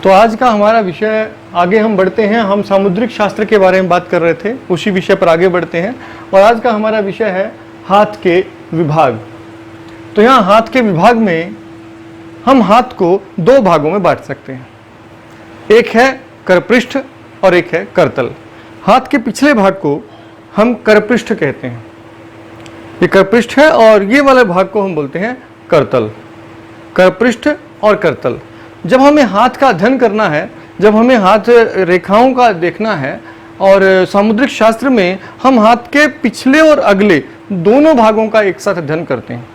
तो आज का हमारा विषय, आगे हम बढ़ते हैं। हम सामुद्रिक शास्त्र के बारे में बात कर रहे थे, उसी विषय पर आगे बढ़ते हैं। और आज का हमारा विषय है हाथ के विभाग। तो यहाँ हाथ के विभाग में हम हाथ को दो भागों में बांट सकते हैं। एक है करपृष्ठ और एक है करतल। हाथ के पिछले भाग को हम करपृष्ठ कहते हैं, ये करपृष्ठ है, और ये वाले भाग को हम बोलते हैं करतल। करपृष्ठ और करतल। जब हमें हाथ का अध्ययन करना है, जब हमें हाथ रेखाओं का देखना है, और सामुद्रिक शास्त्र में हम हाथ के पिछले और अगले दोनों भागों का एक साथ अध्ययन करते हैं।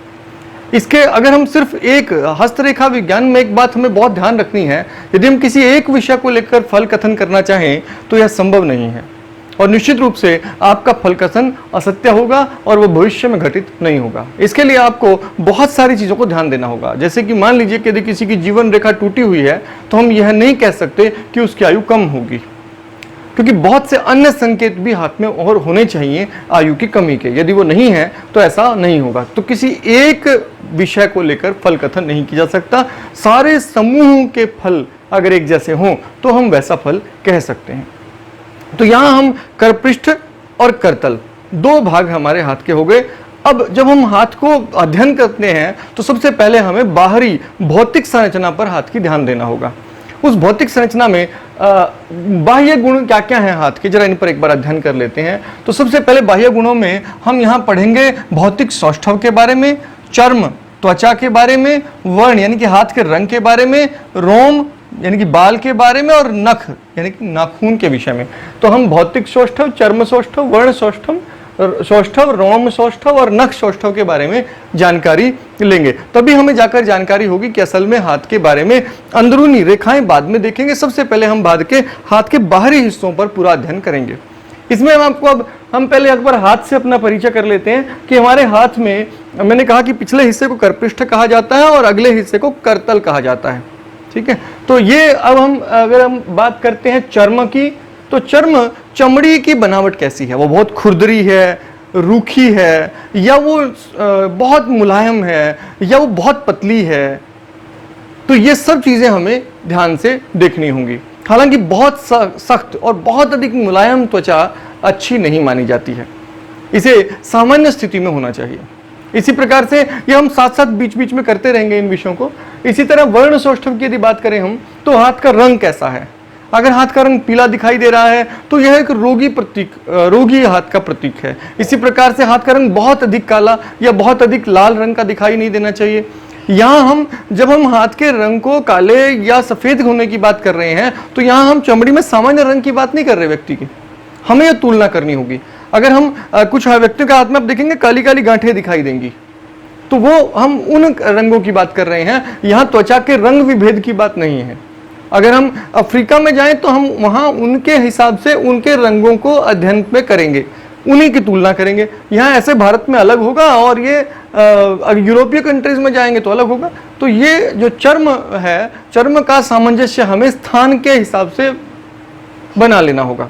इसके अगर हम सिर्फ एक हस्तरेखा विज्ञान में एक बात हमें बहुत ध्यान रखनी है, यदि हम किसी एक विषय को लेकर फल कथन करना चाहें तो यह संभव नहीं है, और निश्चित रूप से आपका फल कथन असत्य होगा और वो भविष्य में घटित नहीं होगा। इसके लिए आपको बहुत सारी चीज़ों को ध्यान देना होगा। जैसे कि मान लीजिए कि यदि किसी की जीवन रेखा टूटी हुई है तो हम यह नहीं कह सकते कि उसकी आयु कम होगी, क्योंकि बहुत से अन्य संकेत भी हाथ में और होने चाहिए आयु की कमी के। यदि वो नहीं है तो ऐसा नहीं होगा। तो किसी एक विषय को लेकर फल कथन नहीं किया जा सकता। सारे समूह के फल अगर एक जैसे हों तो हम वैसा फल कह सकते हैं। तो यहां हम करपृष्ठ और करतल दो भाग हमारे हाथ के हो गए। अब जब हम हाथ को अध्ययन करते हैं तो सबसे पहले हमें बाहरी भौतिक संरचना पर हाथ की ध्यान देना होगा। उस भौतिक संरचना में बाह्य गुण क्या क्या हैं हाथ के, जरा इन पर एक बार अध्ययन कर लेते हैं। तो सबसे पहले बाह्य गुणों में हम यहाँ पढ़ेंगे भौतिक सौष्ठव के बारे में, चर्म त्वचा के बारे में, वर्ण यानी कि हाथ के रंग के बारे में, रोम यानी कि बाल के बारे में, और नख यानी कि नाखून के विषय में। तो हम भौतिक सौष्ठव, चर्म सौष्ठव, वर्ण सौष्ठव, रोम सौष्ठव और नख सौष्ठव के बारे में जानकारी लेंगे। तभी हमें जाकर जानकारी होगी कि असल में हाथ के बारे में अंदरूनी रेखाएं बाद में देखेंगे। सबसे पहले हम हाथ के बाहरी हिस्सों पर पूरा अध्ययन करेंगे। इसमें हम पहले एक बार हाथ से अपना परिचय कर लेते हैं कि हमारे हाथ में, मैंने कहा कि पिछले हिस्से को करपृष्ठ कहा जाता है और अगले हिस्से को करतल कहा जाता है। ठीक है, तो ये अब अगर हम बात करते हैं चर्म की, तो चमड़ी की बनावट कैसी है? वो बहुत खुरदरी है, रूखी है, या वो बहुत मुलायम है, या वो बहुत पतली है? तो ये सब चीजें हमें ध्यान से देखनी होंगी। हालांकि बहुत सख्त और बहुत अधिक मुलायम त्वचा अच्छी नहीं मानी जाती है, इसे सामान्य स्थिति में होना चाहिए। इसी प्रकार से ये हम साथ साथ बीच बीच में करते रहेंगे इन विषयों को। इसी तरह वर्ण सौष्ठव की यदि बात करें हम, तो हाथ का रंग कैसा है? अगर हाथ का रंग पीला दिखाई दे रहा है तो यह एक रोगी हाथ का प्रतीक है। इसी प्रकार से हाथ का रंग बहुत अधिक काला या बहुत अधिक लाल रंग का दिखाई नहीं देना चाहिए। यहाँ जब हम हाथ के रंग को काले या सफेद होने की बात कर रहे हैं तो यहाँ हम चमड़ी में सामान्य रंग की बात नहीं कर रहे व्यक्ति की, हमें यह तुलना करनी होगी। अगर हम कुछ व्यक्तियों के हाथ में आप देखेंगे काली काली गांठें दिखाई देंगी, तो वो हम उन रंगों की बात कर रहे हैं। यहाँ त्वचा के रंग विभेद की बात नहीं है। अगर हम अफ्रीका में जाएं तो हम वहाँ उनके हिसाब से उनके रंगों को अध्ययन में करेंगे, उन्हीं की तुलना करेंगे। यहाँ ऐसे भारत में अलग होगा, और ये यूरोपीय कंट्रीज में जाएंगे तो अलग होगा। तो ये जो चर्म है, चर्म का सामंजस्य हमें स्थान के हिसाब से बना लेना होगा।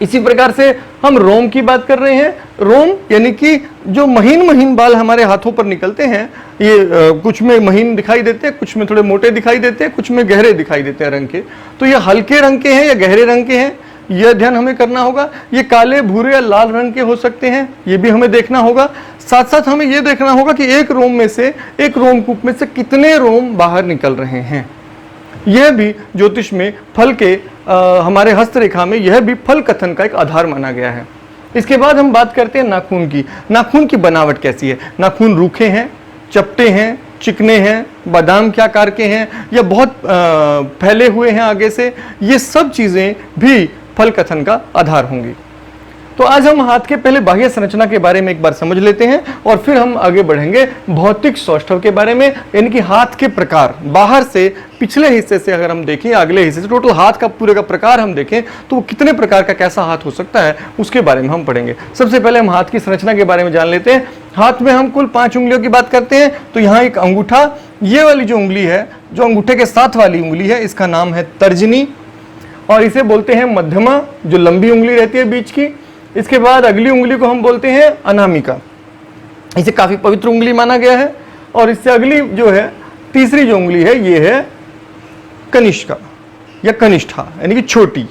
इसी प्रकार से हम रोम की बात कर रहे हैं। रोम यानी कि जो महीन महीन बाल हमारे हाथों पर निकलते हैं, ये कुछ में महीन दिखाई देते हैं, कुछ में थोड़े मोटे दिखाई देते हैं, कुछ में गहरे दिखाई देते हैं रंग के। तो ये हल्के रंग के हैं या गहरे रंग के हैं, यह ध्यान हमें करना होगा। ये काले, भूरे या लाल रंग के हो सकते हैं, ये भी हमें देखना होगा। साथ साथ हमें यह देखना होगा कि एक रोमकूप में से कितने रोम बाहर निकल रहे हैं। यह भी ज्योतिष में फल के हमारे हस्तरेखा में यह भी फल कथन का एक आधार माना गया है। इसके बाद हम बात करते हैं नाखून की। नाखून की बनावट कैसी है? नाखून रूखे हैं, चपटे हैं, चिकने हैं, बादाम के आकार के हैं, या बहुत फैले हुए हैं आगे से? ये सब चीजें भी फल कथन का आधार होंगी। तो आज हम हाथ के पहले बाह्य संरचना के बारे में एक बार समझ लेते हैं, और फिर हम आगे बढ़ेंगे भौतिक सौष्ठव के बारे में, यानी कि हाथ के प्रकार। बाहर से पिछले हिस्से से अगर हम देखें, अगले हिस्से से टोटल हाथ का पूरे का प्रकार हम देखें तो वो कितने प्रकार का कैसा हाथ हो सकता है, उसके बारे में हम पढ़ेंगे। सबसे पहले हम हाथ की संरचना के बारे में जान लेते हैं। हाथ में हम कुल 5 उंगलियों की बात करते हैं। तो यहाँ एक अंगूठा, ये वाली जो उंगली है, जो अंगूठे के साथ वाली उंगली है, इसका नाम है तर्जनी, और इसे बोलते हैं मध्यमा, जो लंबी उंगली रहती है बीच की। इसके बाद अगली उंगली को हम बोलते हैं अनामिका, इसे काफी पवित्र उंगली माना गया है। और इससे अगली जो है, तीसरी जो उंगली है, ये है कनिष्का। या कनिष्ठा यानी कि छोटी,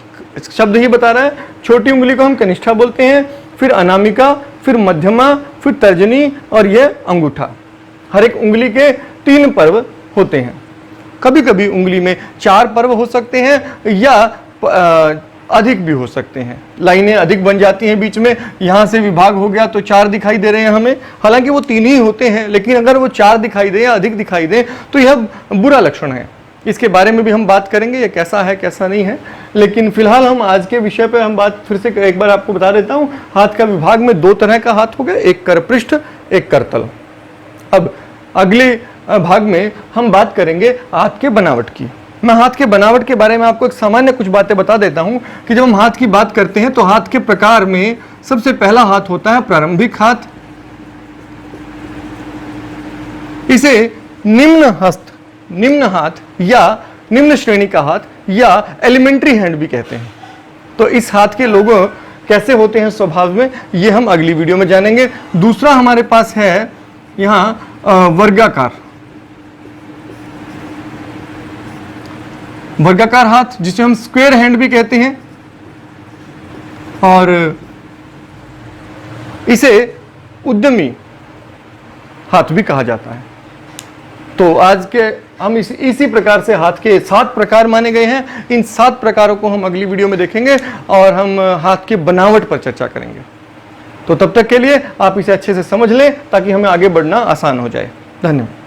शब्द ही बता रहा है। छोटी उंगली को हम कनिष्ठा बोलते हैं, फिर अनामिका, फिर मध्यमा, फिर तर्जनी और यह अंगूठा। हर एक उंगली के 3 पर्व होते हैं। कभी कभी उंगली में 4 पर्व हो सकते हैं या अधिक भी हो सकते हैं। लाइनें अधिक बन जाती हैं बीच में, यहाँ से विभाग हो गया तो 4 दिखाई दे रहे हैं हमें, हालांकि वो 3 ही होते हैं, लेकिन अगर वो 4 दिखाई दे या अधिक दिखाई दे तो यह बुरा लक्षण है। इसके बारे में भी हम बात करेंगे, ये कैसा है कैसा नहीं है। लेकिन फिलहाल हम आज के विषय पे हम बात फिर से एक बार आपको बता देता हूँ। हाथ का विभाग में 2 तरह का हाथ हो गया, एक करपृष्ठ, एक करतल। अब अगले भाग में हम बात करेंगे हाथ के बनावट की। मैं हाथ के बनावट के बारे में आपको एक सामान्य कुछ बातें बता देता हूं कि जब हम हाथ की बात करते हैं तो हाथ के प्रकार में सबसे पहला हाथ होता है प्रारंभिक हाथ। इसे निम्न हस्त, निम्न हाथ या निम्न श्रेणी का हाथ या एलिमेंट्री हैंड भी कहते हैं। तो इस हाथ के लोग कैसे होते हैं स्वभाव में, ये हम अगली वीडियो में जानेंगे। दूसरा हमारे पास है यहाँ वर्गाकार, वर्गाकार हाथ जिसे हम स्क्वायर हैंड भी कहते हैं, और इसे उद्यमी हाथ भी कहा जाता है। तो आज के हम इसी प्रकार से हाथ के 7 प्रकार माने गए हैं। इन 7 प्रकारों को हम अगली वीडियो में देखेंगे और हम हाथ के बनावट पर चर्चा करेंगे। तो तब तक के लिए आप इसे अच्छे से समझ लें ताकि हमें आगे बढ़ना आसान हो जाए। धन्यवाद।